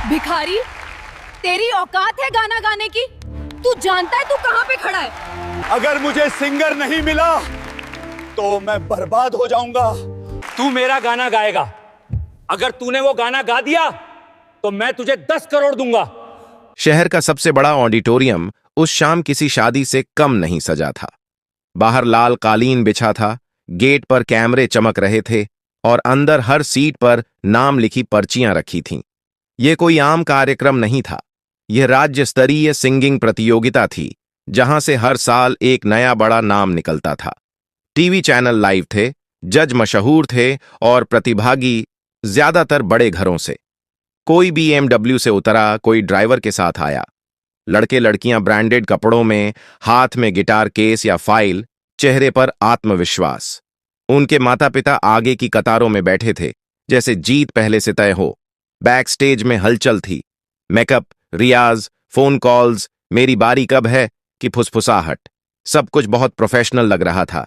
भिखारी, तेरी औकात है गाना गाने की? तू जानता है तू कहाँ पे खड़ा है? अगर मुझे सिंगर नहीं मिला तो मैं बर्बाद हो जाऊंगा। तू मेरा गाना गाएगा। अगर तूने वो गाना गा दिया तो मैं तुझे 10 करोड़ दूंगा। शहर का सबसे बड़ा ऑडिटोरियम उस शाम किसी शादी से कम नहीं सजा था। बाहर लाल कालीन बिछा था, गेट पर कैमरे चमक रहे थे और अंदर हर सीट पर नाम लिखी पर्चियां रखी थीं। यह कोई आम कार्यक्रम नहीं था। यह राज्य स्तरीय सिंगिंग प्रतियोगिता थी, जहां से हर साल एक नया बड़ा नाम निकलता था। टीवी चैनल लाइव थे, जज मशहूर थे और प्रतिभागी ज्यादातर बड़े घरों से। कोई BMW से उतरा, कोई ड्राइवर के साथ आया। लड़के लड़कियां ब्रांडेड कपड़ों में, हाथ में गिटार केस या फाइल, चेहरे पर आत्मविश्वास। उनके माता पिता आगे की कतारों में बैठे थे, जैसे जीत पहले से तय हो। बैक स्टेज में हलचल थी। मेकअप, रियाज, फोन कॉल्स, मेरी बारी कब है कि फुसफुसाहट। सब कुछ बहुत प्रोफेशनल लग रहा था।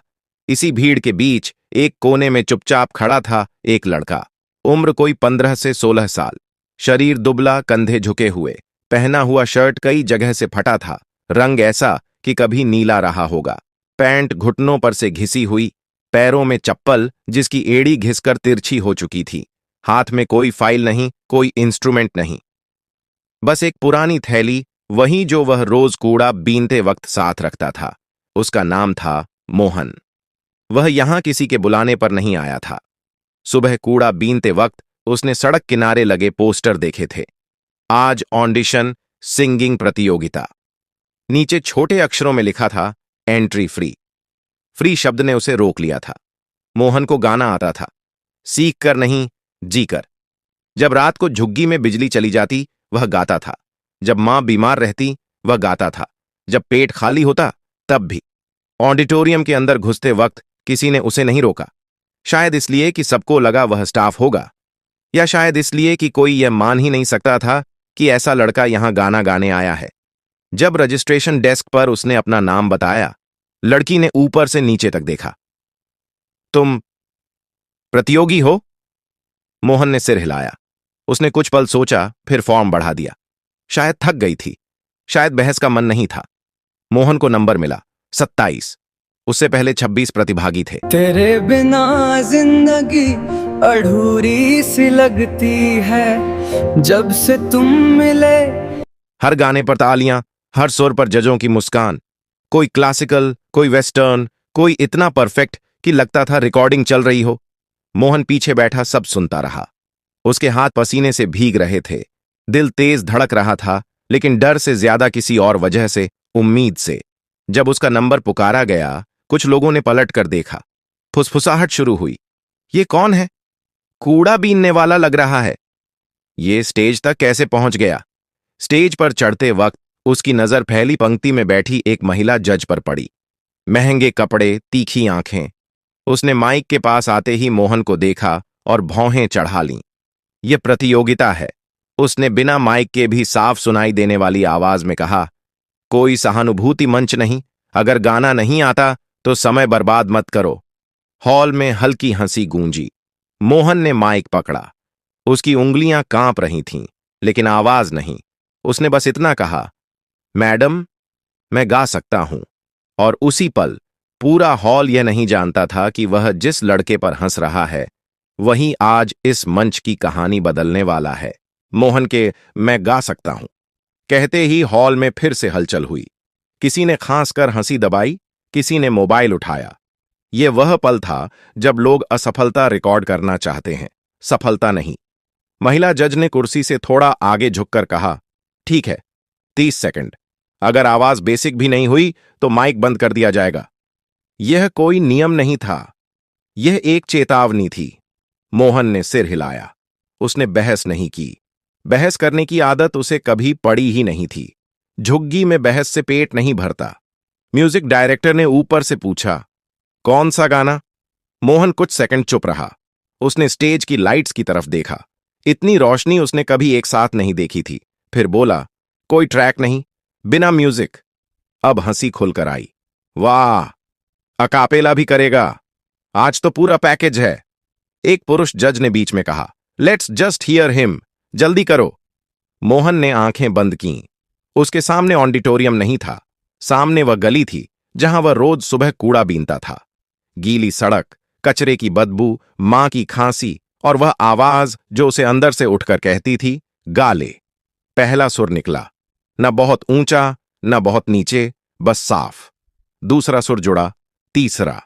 इसी भीड़ के बीच एक कोने में चुपचाप खड़ा था एक लड़का। उम्र कोई 15 से 16 साल। शरीर दुबला, कंधे झुके हुए। पहना हुआ शर्ट कई जगह से फटा था, रंग ऐसा कि कभी नीला रहा होगा। पैंट घुटनों पर से घिसी हुई, पैरों में चप्पल जिसकी एड़ी घिसकर तिरछी हो चुकी थी। हाथ में कोई फाइल नहीं, कोई इंस्ट्रूमेंट नहीं, बस एक पुरानी थैली, वही जो वह रोज कूड़ा बीनते वक्त साथ रखता था। उसका नाम था मोहन। वह यहां किसी के बुलाने पर नहीं आया था। सुबह कूड़ा बीनते वक्त उसने सड़क किनारे लगे पोस्टर देखे थे। आज ऑडिशन सिंगिंग प्रतियोगिता। नीचे छोटे अक्षरों में लिखा था एंट्री फ्री। फ्री शब्द ने उसे रोक लिया था। मोहन को गाना आता था, सीख कर नहीं, जी कर। जब रात को झुग्गी में बिजली चली जाती वह गाता था। जब मां बीमार रहती वह गाता था। जब पेट खाली होता तब भी। ऑडिटोरियम के अंदर घुसते वक्त किसी ने उसे नहीं रोका। शायद इसलिए कि सबको लगा वह स्टाफ होगा, या शायद इसलिए कि कोई यह मान ही नहीं सकता था कि ऐसा लड़का यहां गाना गाने आया है। जब रजिस्ट्रेशन डेस्क पर उसने अपना नाम बताया, लड़की ने ऊपर से नीचे तक देखा। तुम प्रतियोगी हो? मोहन ने सिर हिलाया। उसने कुछ पल सोचा, फिर फॉर्म बढ़ा दिया। शायद थक गई थी, शायद बहस का मन नहीं था। मोहन को नंबर मिला 27। उससे पहले 26 प्रतिभागी थे। तेरे बिना जिंदगी अधूरी सी लगती है, जब से तुम मिले। हर गाने पर तालियां, हर सुर पर जजों की मुस्कान। कोई क्लासिकल, कोई वेस्टर्न, कोई इतना परफेक्ट कि लगता था रिकॉर्डिंग चल रही हो। मोहन पीछे बैठा सब सुनता रहा। उसके हाथ पसीने से भीग रहे थे। दिल तेज धड़क रहा था, लेकिन डर से ज्यादा किसी और वजह से, उम्मीद से। जब उसका नंबर पुकारा गया, कुछ लोगों ने पलट कर देखा। फुसफुसाहट शुरू हुई। ये कौन है? कूड़ा बीनने वाला लग रहा है। ये स्टेज तक कैसे पहुंच गया? स्टेज पर चढ़ते वक्त उसकी नजर पहली पंक्ति में बैठी एक महिला जज पर पड़ी। महंगे कपड़े, तीखी आंखें। उसने माइक के पास आते ही मोहन को देखा और भौहें चढ़ा लीं। यह प्रतियोगिता है, उसने बिना माइक के भी साफ सुनाई देने वाली आवाज में कहा। कोई सहानुभूति मंच नहीं। अगर गाना नहीं आता तो समय बर्बाद मत करो। हॉल में हल्की हंसी गूंजी। मोहन ने माइक पकड़ा। उसकी उंगलियां कांप रही थीं, लेकिन आवाज नहीं। उसने बस इतना कहा, मैडम, मैं गा सकता हूं। और उसी पल पूरा हॉल यह नहीं जानता था कि वह जिस लड़के पर हंस रहा है, वही आज इस मंच की कहानी बदलने वाला है। मोहन के मैं गा सकता हूं कहते ही हॉल में फिर से हलचल हुई। किसी ने खांस कर हंसी दबाई, किसी ने मोबाइल उठाया। यह वह पल था जब लोग असफलता रिकॉर्ड करना चाहते हैं, सफलता नहीं। महिला जज ने कुर्सी से थोड़ा आगे झुककर कहा, ठीक है, 30 सेकंड। अगर आवाज बेसिक भी नहीं हुई तो माइक बंद कर दिया जाएगा। यह कोई नियम नहीं था, यह एक चेतावनी थी। मोहन ने सिर हिलाया। उसने बहस नहीं की। बहस करने की आदत उसे कभी पड़ी ही नहीं थी। झुग्गी में बहस से पेट नहीं भरता। म्यूजिक डायरेक्टर ने ऊपर से पूछा, कौन सा गाना? मोहन कुछ सेकंड चुप रहा। उसने स्टेज की लाइट्स की तरफ देखा। इतनी रोशनी उसने कभी एक साथ नहीं देखी थी। फिर बोला, कोई ट्रैक नहीं, बिना म्यूजिक। अब हंसी खुलकर आई। वाह, अकापेला भी करेगा? आज तो पूरा पैकेज है। एक पुरुष जज ने बीच में कहा, लेट्स जस्ट हियर हिम, जल्दी करो। मोहन ने आंखें बंद कीं। उसके सामने ऑडिटोरियम नहीं था, सामने वह गली थी जहां वह रोज सुबह कूड़ा बीनता था। गीली सड़क, कचरे की बदबू, मां की खांसी और वह आवाज जो उसे अंदर से उठकर कहती थी, गा ले। पहला सुर निकला, न बहुत ऊंचा न बहुत नीचे, बस साफ। दूसरा सुर जुड़ा, तीसरा,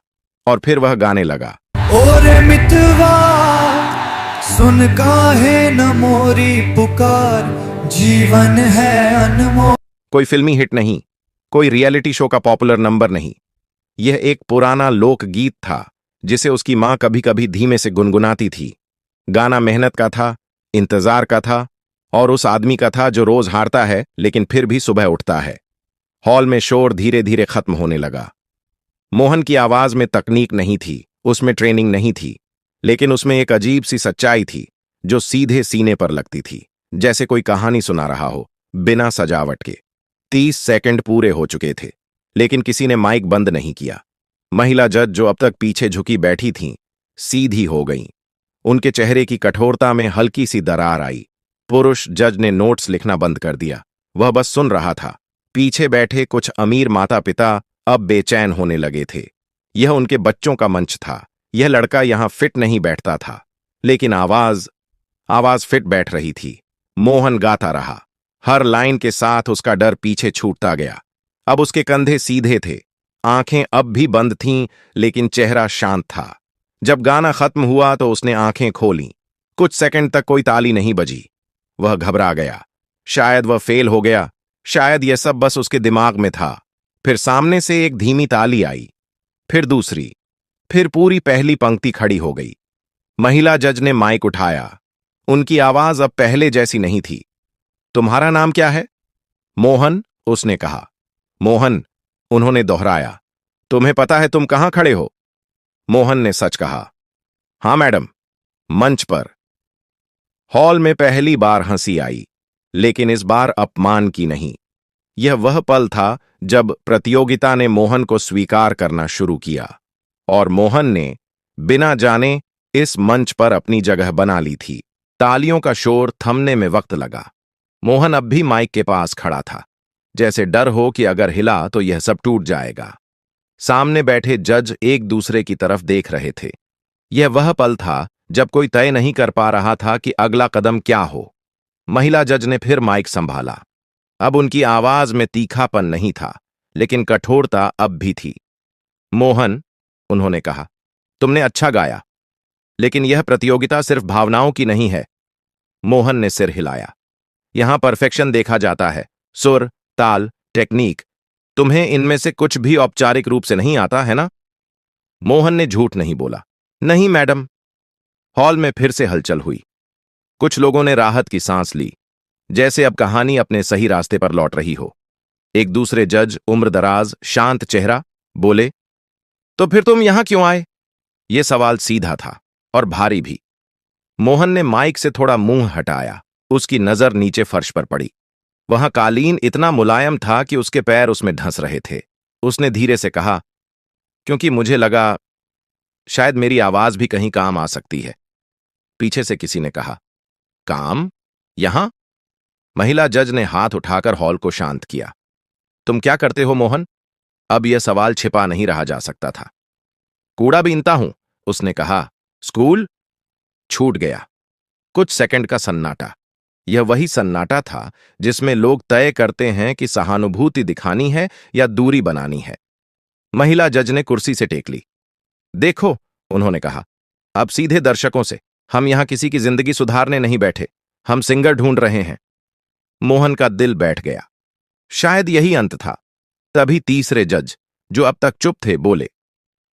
और फिर वह गाने लगा। ओरे मितवा सुन काहे न मोरी पुकार, जीवन है अनमोल। कोई फिल्मी हिट नहीं, कोई रियलिटी शो का पॉपुलर नंबर नहीं। यह एक पुराना लोकगीत था जिसे उसकी मां कभी कभी धीमे से गुनगुनाती थी। गाना मेहनत का था, इंतजार का था, और उस आदमी का था जो रोज हारता है लेकिन फिर भी सुबह उठता है। हॉल में शोर धीरे धीरे खत्म होने लगा। मोहन की आवाज में तकनीक नहीं थी, उसमें ट्रेनिंग नहीं थी, लेकिन उसमें एक अजीब सी सच्चाई थी जो सीधे सीने पर लगती थी, जैसे कोई कहानी सुना रहा हो, बिना सजावट के। 30 सेकंड पूरे हो चुके थे, लेकिन किसी ने माइक बंद नहीं किया। महिला जज जो अब तक पीछे झुकी बैठी थीं, सीधी हो गईं। उनके चेहरे की कठोरता में हल्की सी दरार आई। पुरुष जज ने नोट्स लिखना बंद कर दिया, वह बस सुन रहा था। पीछे बैठे कुछ अमीर माता पिता अब बेचैन होने लगे थे। यह उनके बच्चों का मंच था। यह लड़का यहां फिट नहीं बैठता था, लेकिन आवाज फिट बैठ रही थी। मोहन गाता रहा, हर लाइन के साथ उसका डर पीछे छूटता गया। अब उसके कंधे सीधे थे, आंखें अब भी बंद थीं, लेकिन चेहरा शांत था। जब गाना खत्म हुआ तो उसने आंखें खोलीं। कुछ सेकंड तक कोई ताली नहीं बजी। वह घबरा गया, शायद वह फेल हो गया, शायद यह सब बस उसके दिमाग में था। फिर सामने से एक धीमी ताली आई, फिर दूसरी, फिर पूरी पहली पंक्ति खड़ी हो गई। महिला जज ने माइक उठाया। उनकी आवाज अब पहले जैसी नहीं थी। तुम्हारा नाम क्या है? मोहन, उसने कहा। मोहन, उन्होंने दोहराया। तुम्हें पता है तुम कहां खड़े हो? मोहन ने सच कहा। हां मैडम, मंच पर। हॉल में पहली बार हंसी आई, लेकिन इस बार अपमान की नहीं। यह वह पल था जब प्रतियोगिता ने मोहन को स्वीकार करना शुरू किया, और मोहन ने बिना जाने इस मंच पर अपनी जगह बना ली थी। तालियों का शोर थमने में वक्त लगा। मोहन अब भी माइक के पास खड़ा था, जैसे डर हो कि अगर हिला तो यह सब टूट जाएगा। सामने बैठे जज एक दूसरे की तरफ देख रहे थे। यह वह पल था जब कोई तय नहीं कर पा रहा था कि अगला कदम क्या हो। महिला जज ने फिर माइक संभाला। अब उनकी आवाज में तीखापन नहीं था, लेकिन कठोरता अब भी थी। मोहन, उन्होंने कहा, तुमने अच्छा गाया, लेकिन यह प्रतियोगिता सिर्फ भावनाओं की नहीं है। मोहन ने सिर हिलाया। यहां परफेक्शन देखा जाता है, सुर, ताल, टेक्निक। तुम्हें इनमें से कुछ भी औपचारिक रूप से नहीं आता है ना? मोहन ने झूठ नहीं बोला। नहीं मैडम। हॉल में फिर से हलचल हुई। कुछ लोगों ने राहत की सांस ली, जैसे अब कहानी अपने सही रास्ते पर लौट रही हो। एक दूसरे जज, उम्रदराज, शांत चेहरा, बोले, तो फिर तुम यहां क्यों आए? यह सवाल सीधा था और भारी भी। मोहन ने माइक से थोड़ा मुंह हटाया। उसकी नजर नीचे फर्श पर पड़ी। वहां कालीन इतना मुलायम था कि उसके पैर उसमें ढंस रहे थे। उसने धीरे से कहा, क्योंकि मुझे लगा शायद मेरी आवाज भी कहीं काम आ सकती है। पीछे से किसी ने कहा, काम? यहां? महिला जज ने हाथ उठाकर हॉल को शांत किया। तुम क्या करते हो मोहन? अब यह सवाल छिपा नहीं रहा जा सकता था। कूड़ा बीनता हूं, उसने कहा। स्कूल? छूट गया। कुछ सेकंड का सन्नाटा। यह वही सन्नाटा था जिसमें लोग तय करते हैं कि सहानुभूति दिखानी है या दूरी बनानी है। महिला जज ने कुर्सी से टेक ली। देखो, उन्होंने कहा, अब सीधे दर्शकों से। हम यहां किसी की जिंदगी सुधारने नहीं बैठे, हम सिंगर ढूंढ रहे हैं। मोहन का दिल बैठ गया। शायद यही अंत था। तभी तीसरे जज, जो अब तक चुप थे, बोले।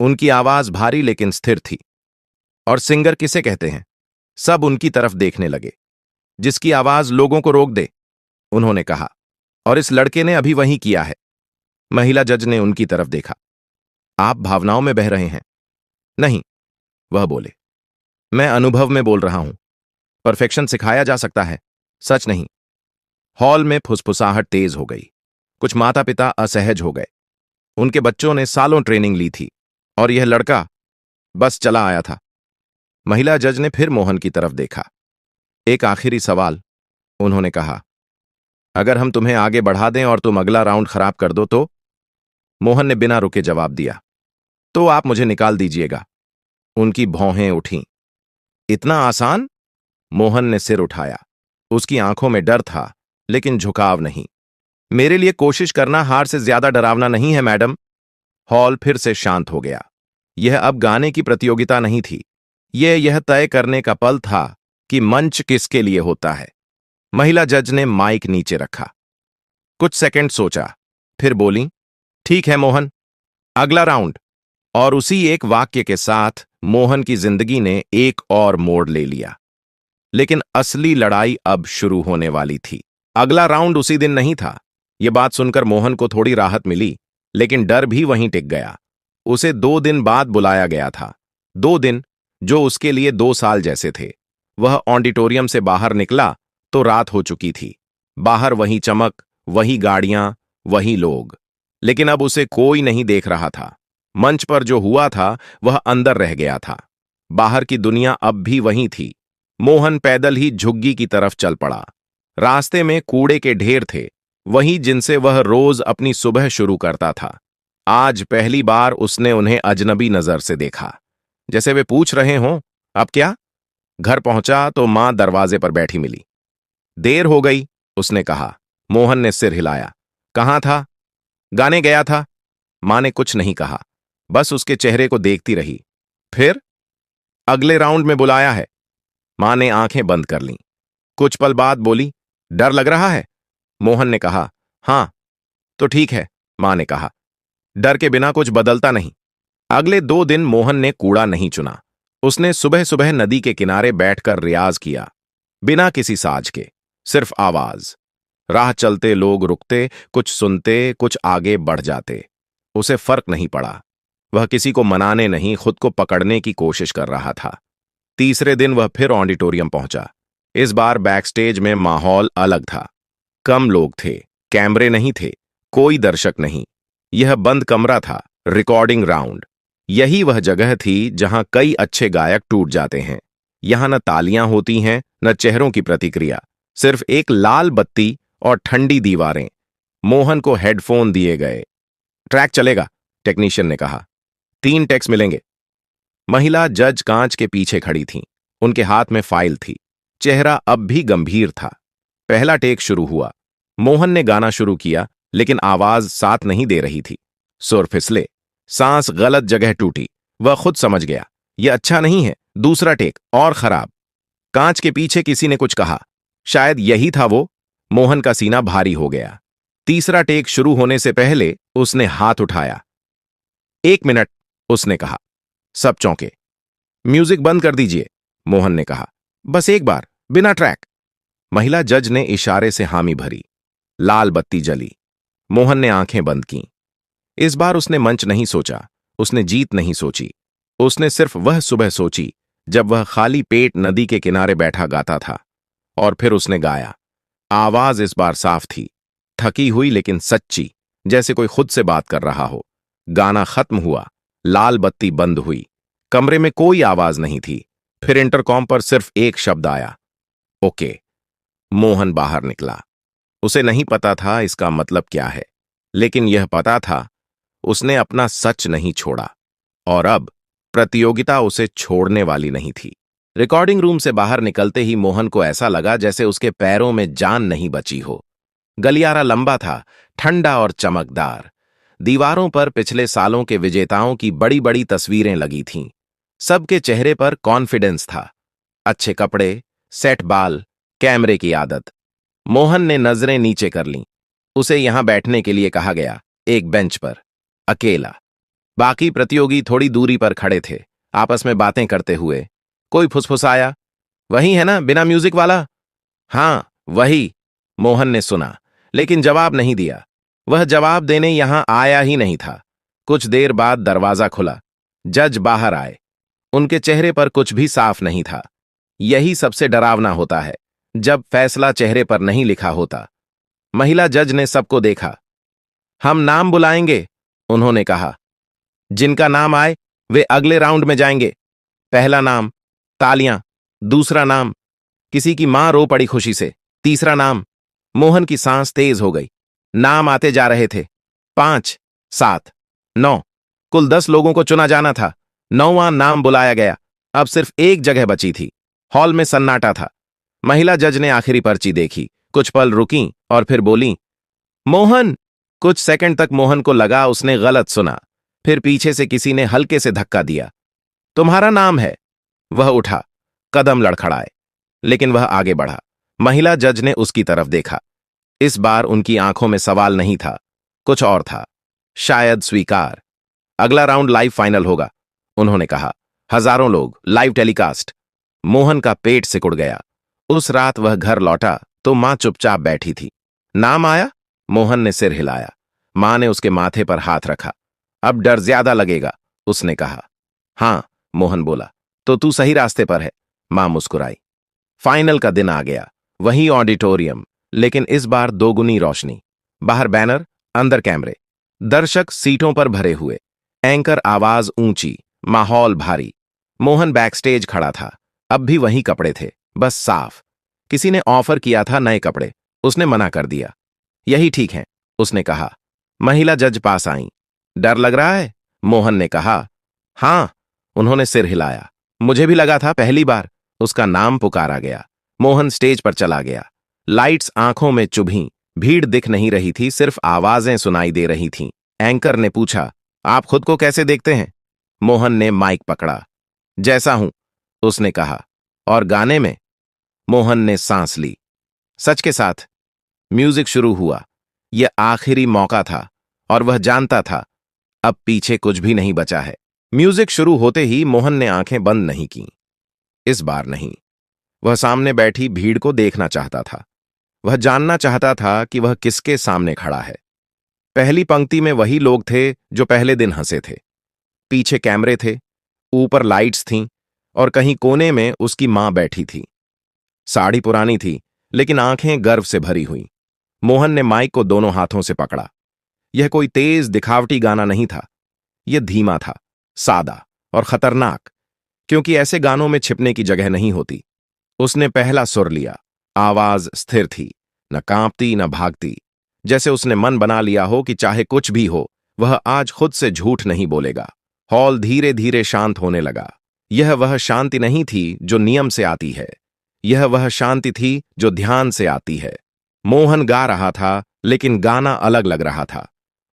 उनकी आवाज भारी लेकिन स्थिर थी। और सिंगर किसे कहते हैं? सब उनकी तरफ देखने लगे। जिसकी आवाज लोगों को रोक दे, उन्होंने कहा। और इस लड़के ने अभी वही किया है। महिला जज ने उनकी तरफ देखा। आप भावनाओं में बह रहे हैं? नहीं, वह बोले। मैं अनुभव में बोल रहा हूं। परफेक्शन सिखाया जा सकता है, सच नहीं। हॉल में फुसफुसाहट तेज हो गई। कुछ माता पिता असहज हो गए। उनके बच्चों ने सालों ट्रेनिंग ली थी, और यह लड़का बस चला आया था। महिला जज ने फिर मोहन की तरफ देखा। एक आखिरी सवाल, उन्होंने कहा। अगर हम तुम्हें आगे बढ़ा दें और तुम अगला राउंड खराब कर दो तो? मोहन ने बिना रुके जवाब दिया। तो आप मुझे निकाल दीजिएगा। उनकी भौहें उठीं। इतना आसान? मोहन ने सिर उठाया। उसकी आंखों में डर था, लेकिन झुकाव नहीं। मेरे लिए कोशिश करना हार से ज्यादा डरावना नहीं है, मैडम। हॉल फिर से शांत हो गया। यह अब गाने की प्रतियोगिता नहीं थी। यह तय करने का पल था कि मंच किसके लिए होता है। महिला जज ने माइक नीचे रखा। कुछ सेकंड सोचा, फिर बोली, ठीक है मोहन, अगला राउंड। और उसी एक वाक्य के साथ मोहन की जिंदगी ने एक और मोड़ ले लिया। लेकिन असली लड़ाई अब शुरू होने वाली थी। अगला राउंड उसी दिन नहीं था। यह बात सुनकर मोहन को थोड़ी राहत मिली, लेकिन डर भी वहीं टिक गया। उसे 2 दिन बाद बुलाया गया था। 2 दिन जो उसके लिए 2 साल जैसे थे। वह ऑडिटोरियम से बाहर निकला तो रात हो चुकी थी। बाहर वही चमक, वही गाड़ियां, वही लोग। लेकिन अब उसे कोई नहीं देख रहा था। मंच पर जो हुआ था वह अंदर रह गया था। बाहर की दुनिया अब भी वही थी। मोहन पैदल ही झुग्गी की तरफ चल पड़ा। रास्ते में कूड़े के ढेर थे, वही जिनसे वह रोज अपनी सुबह शुरू करता था। आज पहली बार उसने उन्हें अजनबी नजर से देखा, जैसे वे पूछ रहे हों, अब क्या? घर पहुंचा तो मां दरवाजे पर बैठी मिली। देर हो गई, उसने कहा। मोहन ने सिर हिलाया। कहां था? गाने गया था। मां ने कुछ नहीं कहा, बस उसके चेहरे को देखती रही। फिर? अगले राउंड में बुलाया है। मां ने आंखें बंद कर लीं। कुछ पल बाद बोली, डर लग रहा है? मोहन ने कहा, हां। तो ठीक है, मां ने कहा। डर के बिना कुछ बदलता नहीं। अगले 2 दिन मोहन ने कूड़ा नहीं चुना। उसने सुबह सुबह नदी के किनारे बैठकर रियाज किया, बिना किसी साज के, सिर्फ आवाज। राह चलते लोग रुकते, कुछ सुनते, कुछ आगे बढ़ जाते। उसे फर्क नहीं पड़ा। वह किसी को मनाने नहीं, खुद को पकड़ने की कोशिश कर रहा था। तीसरे दिन वह फिर ऑडिटोरियम पहुंचा। इस बार बैकस्टेज में माहौल अलग था। कम लोग थे, कैमरे नहीं थे, कोई दर्शक नहीं। यह बंद कमरा था, रिकॉर्डिंग राउंड। यही वह जगह थी जहां कई अच्छे गायक टूट जाते हैं। यहां न तालियां होती हैं, न चेहरों की प्रतिक्रिया, सिर्फ एक लाल बत्ती और ठंडी दीवारें। मोहन को हेडफोन दिए गए। ट्रैक चलेगा, टेक्नीशियन ने कहा। 3 टेक्स मिलेंगे। महिला जज कांच के पीछे खड़ी थीं। उनके हाथ में फाइल थी। चेहरा अब भी गंभीर था। पहला टेक शुरू हुआ। मोहन ने गाना शुरू किया, लेकिन आवाज साथ नहीं दे रही थी। सुर फिसले, सांस गलत जगह टूटी। वह खुद समझ गया, यह अच्छा नहीं है। दूसरा टेक और खराब। कांच के पीछे किसी ने कुछ कहा, शायद यही था वो। मोहन का सीना भारी हो गया। तीसरा टेक शुरू होने से पहले उसने हाथ उठाया। 1 मिनट, उसने कहा। सब चौंके। म्यूजिक बंद कर दीजिए, मोहन ने कहा। बस एक बार, बिना ट्रैक। महिला जज ने इशारे से हामी भरी। लाल बत्ती जली। मोहन ने आंखें बंद कीं। इस बार उसने मंच नहीं सोचा, उसने जीत नहीं सोची। उसने सिर्फ वह सुबह सोची जब वह खाली पेट नदी के किनारे बैठा गाता था। और फिर उसने गाया। आवाज इस बार साफ थी, थकी हुई लेकिन सच्ची, जैसे कोई खुद से बात कर रहा हो। गाना खत्म हुआ। लाल बत्ती बंद हुई। कमरे में कोई आवाज नहीं थी। फिर इंटरकॉम पर सिर्फ एक शब्द आया, ओके। मोहन बाहर निकला। उसे नहीं पता था इसका मतलब क्या है, लेकिन यह पता था उसने अपना सच नहीं छोड़ा। और अब प्रतियोगिता उसे छोड़ने वाली नहीं थी। रिकॉर्डिंग रूम से बाहर निकलते ही मोहन को ऐसा लगा जैसे उसके पैरों में जान नहीं बची हो। गलियारा लंबा था, ठंडा और चमकदार। दीवारों पर पिछले सालों के विजेताओं की बड़ी बड़ी तस्वीरें लगी थीं। सबके चेहरे पर कॉन्फिडेंस था। अच्छे कपड़े, सेट बाल, कैमरे की आदत। मोहन ने नजरें नीचे कर लीं। उसे यहां बैठने के लिए कहा गया, एक बेंच पर, अकेला। बाकी प्रतियोगी थोड़ी दूरी पर खड़े थे, आपस में बातें करते हुए। कोई फुसफुसाया, वही है ना, बिना म्यूजिक वाला? हां, वही। मोहन ने सुना, लेकिन जवाब नहीं दिया। वह जवाब देने यहां आया ही नहीं था। कुछ देर बाद दरवाजा खुला। जज बाहर आए। उनके चेहरे पर कुछ भी साफ नहीं था। यही सबसे डरावना होता है, जब फैसला चेहरे पर नहीं लिखा होता। महिला जज ने सबको देखा। हम नाम बुलाएंगे, उन्होंने कहा। जिनका नाम आए वे अगले राउंड में जाएंगे। पहला नाम, तालियां। दूसरा नाम, किसी की मां रो पड़ी खुशी से। तीसरा नाम, मोहन की सांस तेज हो गई। नाम आते जा रहे थे। 5, 7, 9, कुल 10 लोगों को चुना जाना था। 9वां नाम बुलाया गया। अब सिर्फ एक जगह बची थी। हॉल में सन्नाटा था। महिला जज ने आखिरी पर्ची देखी, कुछ पल रुकी और फिर बोली, मोहन। कुछ सेकंड तक मोहन को लगा उसने गलत सुना। फिर पीछे से किसी ने हल्के से धक्का दिया। तुम्हारा नाम है। वह उठा, कदम लड़खड़ाए, लेकिन वह आगे बढ़ा। महिला जज ने उसकी तरफ देखा। इस बार उनकी आंखों में सवाल नहीं था, कुछ और था, शायद स्वीकार। अगला राउंड लाइव फाइनल होगा, उन्होंने कहा। हजारों लोग, लाइव टेलीकास्ट। मोहन का पेट सिकुड़ गया। उस रात वह घर लौटा तो मां चुपचाप बैठी थी। नाम आया? मोहन ने सिर हिलाया। मां ने उसके माथे पर हाथ रखा। अब डर ज्यादा लगेगा, उसने कहा। हां, मोहन बोला। तो तू सही रास्ते पर है, मां मुस्कुराई। फाइनल का दिन आ गया। वही ऑडिटोरियम, लेकिन इस बार दोगुनी रोशनी। बाहर बैनर, अंदर कैमरे, दर्शक सीटों पर भरे हुए, एंकर आवाज ऊंची, माहौल भारी। मोहन बैकस्टेज खड़ा था। अब भी वही कपड़े थे, बस साफ। किसी ने ऑफर किया था नए कपड़े, उसने मना कर दिया। यही ठीक है, उसने कहा। महिला जज पास आई। डर लग रहा है? मोहन ने कहा। हां, उन्होंने सिर हिलाया। मुझे भी लगा था पहली बार। उसका नाम पुकारा गया। मोहन स्टेज पर चला गया। लाइट्स आंखों में चुभीं। भीड़ दिख नहीं रही थी, सिर्फ आवाजें सुनाई दे रही थीं। एंकर ने पूछा, आप खुद को कैसे देखते हैं? मोहन ने माइक पकड़ा। जैसा हूं, उसने कहा। और गाने में? मोहन ने सांस ली। सच के साथ। म्यूजिक शुरू हुआ। यह आखिरी मौका था और वह जानता था अब पीछे कुछ भी नहीं बचा है। म्यूजिक शुरू होते ही मोहन ने आंखें बंद नहीं की। इस बार नहीं। वह सामने बैठी भीड़ को देखना चाहता था। वह जानना चाहता था कि वह किसके सामने खड़ा है। पहली पंक्ति में वही लोग थे जो पहले दिन हंसे थे। पीछे कैमरे थे, ऊपर लाइट्स थीं और कहीं कोने में उसकी मां बैठी थी। साड़ी पुरानी थी, लेकिन आंखें गर्व से भरी हुईं। मोहन ने माइक को दोनों हाथों से पकड़ा। यह कोई तेज दिखावटी गाना नहीं था। यह धीमा था, सादा और खतरनाक, क्योंकि ऐसे गानों में छिपने की जगह नहीं होती। उसने पहला सुर लिया। आवाज स्थिर थी, न कांपती न भागती, जैसे उसने मन बना लिया हो कि चाहे कुछ भी हो, वह आज खुद से झूठ नहीं बोलेगा। हॉल धीरे धीरे शांत होने लगा। यह वह शांति नहीं थी जो नियम से आती है। यह वह शांति थी जो ध्यान से आती है। मोहन गा रहा था, लेकिन गाना अलग लग रहा था।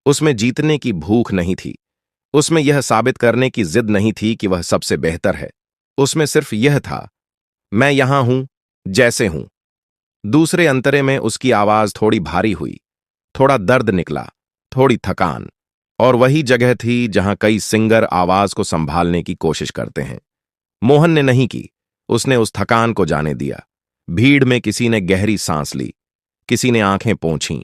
उसमें जीतने की भूख नहीं थी। उसमें यह साबित करने की जिद नहीं थी कि वह सबसे बेहतर है। उसमें सिर्फ यह था, मैं यहां हूं जैसे हूं। दूसरे अंतरे में उसकी आवाज थोड़ी भारी हुई, थोड़ा दर्द निकला, थोड़ी थकान। और वही जगह थी जहां कई सिंगर आवाज को संभालने की कोशिश करते हैं। मोहन ने नहीं की। उसने उस थकान को जाने दिया। भीड़ में किसी ने गहरी सांस ली, किसी ने आंखें पोंछीं।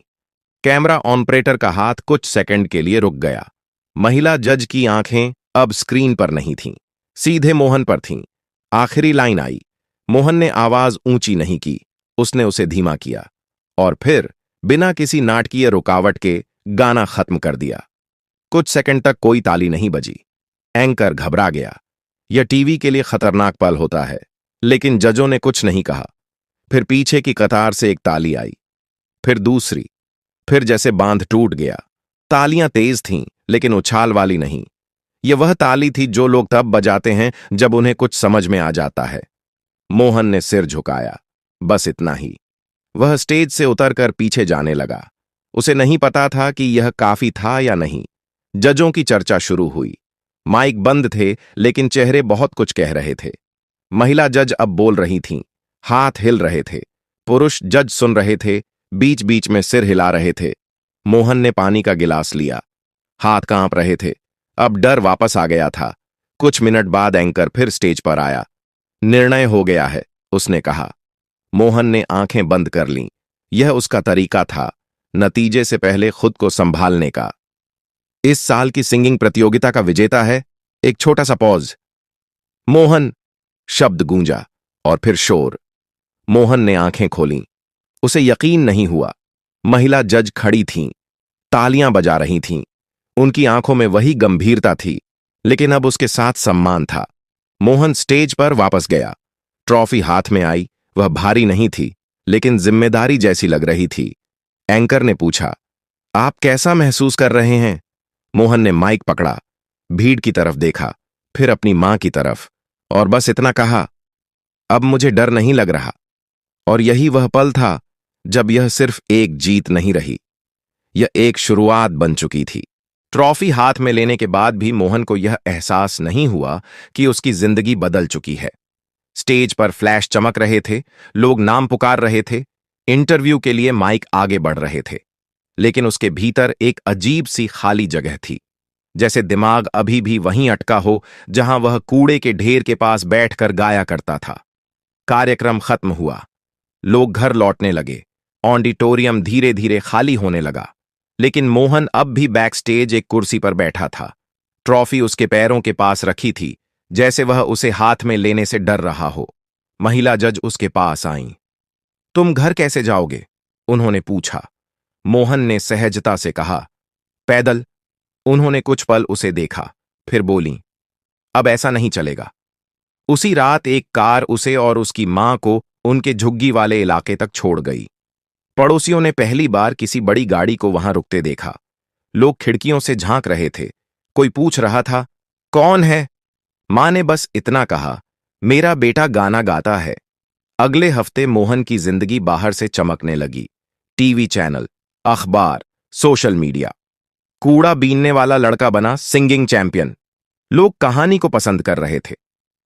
कैमरा ऑपरेटर का हाथ कुछ सेकंड के लिए रुक गया। महिला जज की आंखें अब स्क्रीन पर नहीं थीं, सीधे मोहन पर थीं। आखिरी लाइन आई। मोहन ने आवाज ऊंची नहीं की, उसने उसे धीमा किया और फिर बिना किसी नाटकीय रुकावट के गाना खत्म कर दिया। कुछ सेकंड तक कोई ताली नहीं बजी। एंकर घबरा गया। यह टीवी के लिए खतरनाक पल होता है, लेकिन जजों ने कुछ नहीं कहा। फिर पीछे की कतार से एक ताली आई, फिर दूसरी, फिर जैसे बांध टूट गया। तालियां तेज थीं, लेकिन उछाल वाली नहीं। यह वह ताली थी जो लोग तब बजाते हैं जब उन्हें कुछ समझ में आ जाता है। मोहन ने सिर झुकाया, बस इतना ही। वह स्टेज से उतरकर पीछे जाने लगा। उसे नहीं पता था कि यह काफी था या नहीं। जजों की चर्चा शुरू हुई। माइक बंद थे, लेकिन चेहरे बहुत कुछ कह रहे थे। महिला जज अब बोल रही थीं, हाथ हिल रहे थे। पुरुष जज सुन रहे थे, बीच बीच में सिर हिला रहे थे। मोहन ने पानी का गिलास लिया। हाथ कांप रहे थे। अब डर वापस आ गया था। कुछ मिनट बाद एंकर फिर स्टेज पर आया। निर्णय हो गया है, उसने कहा। मोहन ने आंखें बंद कर लीं। यह उसका तरीका था, नतीजे से पहले खुद को संभालने का। इस साल की सिंगिंग प्रतियोगिता का विजेता है। एक छोटा सा पॉज। मोहन शब्द गूंजा और फिर शोर। मोहन ने आंखें खोलीं। उसे यकीन नहीं हुआ। महिला जज खड़ी थीं, तालियां बजा रही थीं। उनकी आंखों में वही गंभीरता थी, लेकिन अब उसके साथ सम्मान था। मोहन स्टेज पर वापस गया। ट्रॉफी हाथ में आई। वह भारी नहीं थी, लेकिन जिम्मेदारी जैसी लग रही थी। एंकर ने पूछा, आप कैसा महसूस कर रहे हैं? मोहन ने माइक पकड़ा, भीड़ की तरफ देखा, फिर अपनी मां की तरफ, और बस इतना कहा, अब मुझे डर नहीं लग रहा। और यही वह पल था जब यह सिर्फ एक जीत नहीं रही, यह एक शुरुआत बन चुकी थी। ट्रॉफी हाथ में लेने के बाद भी मोहन को यह एहसास नहीं हुआ कि उसकी जिंदगी बदल चुकी है। स्टेज पर फ्लैश चमक रहे थे, लोग नाम पुकार रहे थे, इंटरव्यू के लिए माइक आगे बढ़ रहे थे, लेकिन उसके भीतर एक अजीब सी खाली जगह थी, जैसे दिमाग अभी भी वहीं अटका हो जहां वह कूड़े के ढेर के पास बैठकर गाया करता था। कार्यक्रम खत्म हुआ, लोग घर लौटने लगे, ऑडिटोरियम धीरे धीरे खाली होने लगा, लेकिन मोहन अब भी बैक स्टेज एक कुर्सी पर बैठा था। ट्रॉफी उसके पैरों के पास रखी थी, जैसे वह उसे हाथ में लेने से डर रहा हो। महिला जज उसके पास आईं। तुम घर कैसे जाओगे? उन्होंने पूछा। मोहन ने सहजता से कहा, पैदल। उन्होंने कुछ पल उसे देखा, फिर बोली, अब ऐसा नहीं चलेगा। उसी रात एक कार उसे और उसकी मां को उनके झुग्गी वाले इलाके तक छोड़ गई। पड़ोसियों ने पहली बार किसी बड़ी गाड़ी को वहां रुकते देखा। लोग खिड़कियों से झांक रहे थे, कोई पूछ रहा था, कौन है? मां ने बस इतना कहा, मेरा बेटा गाना गाता है। अगले हफ्ते मोहन की जिंदगी बाहर से चमकने लगी। टीवी चैनल, अखबार, सोशल मीडिया। कूड़ा बीनने वाला लड़का बना सिंगिंग चैंपियन। लोग कहानी को पसंद कर रहे थे,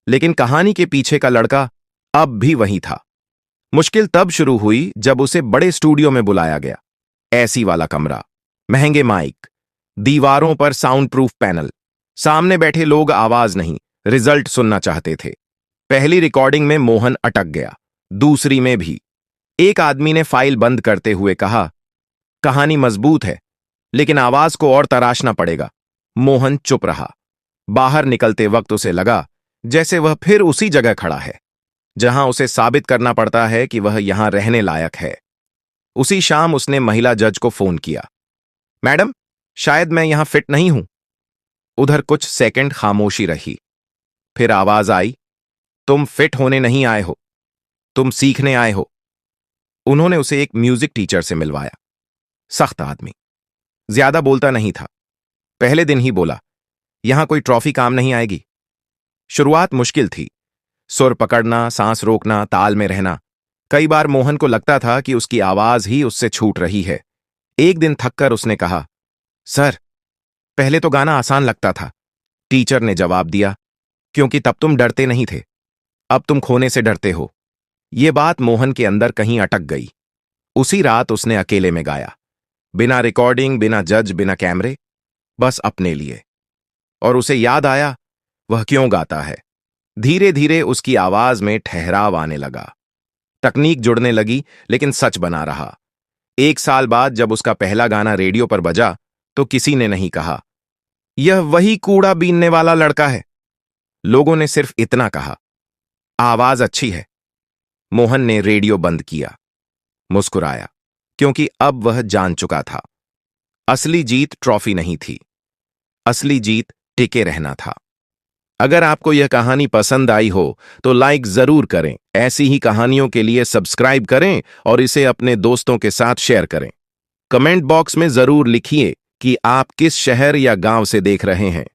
लेकिन कहानी के पीछे का लड़का अब भी वही था। मुश्किल तब शुरू हुई जब उसे बड़े स्टूडियो में बुलाया गया। एसी वाला कमरा, महंगे माइक, दीवारों पर साउंड प्रूफ पैनल, सामने बैठे लोग आवाज नहीं, रिजल्ट सुनना चाहते थे। पहली रिकॉर्डिंग में मोहन अटक गया, दूसरी में भी। एक आदमी ने फाइल बंद करते हुए कहा, कहानी मजबूत है, लेकिन आवाज को और तराशना पड़ेगा। मोहन चुप रहा। बाहर निकलते वक्त उसे लगा जैसे वह फिर उसी जगह खड़ा है, जहां उसे साबित करना पड़ता है कि वह यहां रहने लायक है। उसी शाम उसने महिला जज को फोन किया, मैडम, शायद मैं यहां फिट नहीं हूं। उधर कुछ सेकंड खामोशी रही, फिर आवाज आई, तुम फिट होने नहीं आए हो, तुम सीखने आए हो। उन्होंने उसे एक म्यूजिक टीचर से मिलवाया। सख्त आदमी, ज्यादा बोलता नहीं था। पहले दिन ही बोला, यहां कोई ट्रॉफी काम नहीं आएगी। शुरुआत मुश्किल थी, सुर पकड़ना, सांस रोकना, ताल में रहना। कई बार मोहन को लगता था कि उसकी आवाज ही उससे छूट रही है। एक दिन थककर उसने कहा, सर, पहले तो गाना आसान लगता था। टीचर ने जवाब दिया, क्योंकि तब तुम डरते नहीं थे, अब तुम खोने से डरते हो। ये बात मोहन के अंदर कहीं अटक गई। उसी रात उसने अकेले में गाया, बिना रिकॉर्डिंग, बिना जज, बिना कैमरे, बस अपने लिए। और उसे याद आया वह क्यों गाता है। धीरे धीरे उसकी आवाज में ठहराव आने लगा। तकनीक जुड़ने लगी, लेकिन सच बना रहा। 1 साल बाद जब उसका पहला गाना रेडियो पर बजा, तो किसी ने नहीं कहा, यह वही कूड़ा बीनने वाला लड़का है। लोगों ने सिर्फ इतना कहा, आवाज अच्छी है। मोहन ने रेडियो बंद किया, मुस्कुराया, क्योंकि अब वह जान चुका था, असली जीत ट्रॉफी नहीं थी, असली जीत टिके रहना था। अगर आपको यह कहानी पसंद आई हो तो लाइक जरूर करें। ऐसी ही कहानियों के लिए सब्सक्राइब करें और इसे अपने दोस्तों के साथ शेयर करें। कमेंट बॉक्स में जरूर लिखिए कि आप किस शहर या गांव से देख रहे हैं।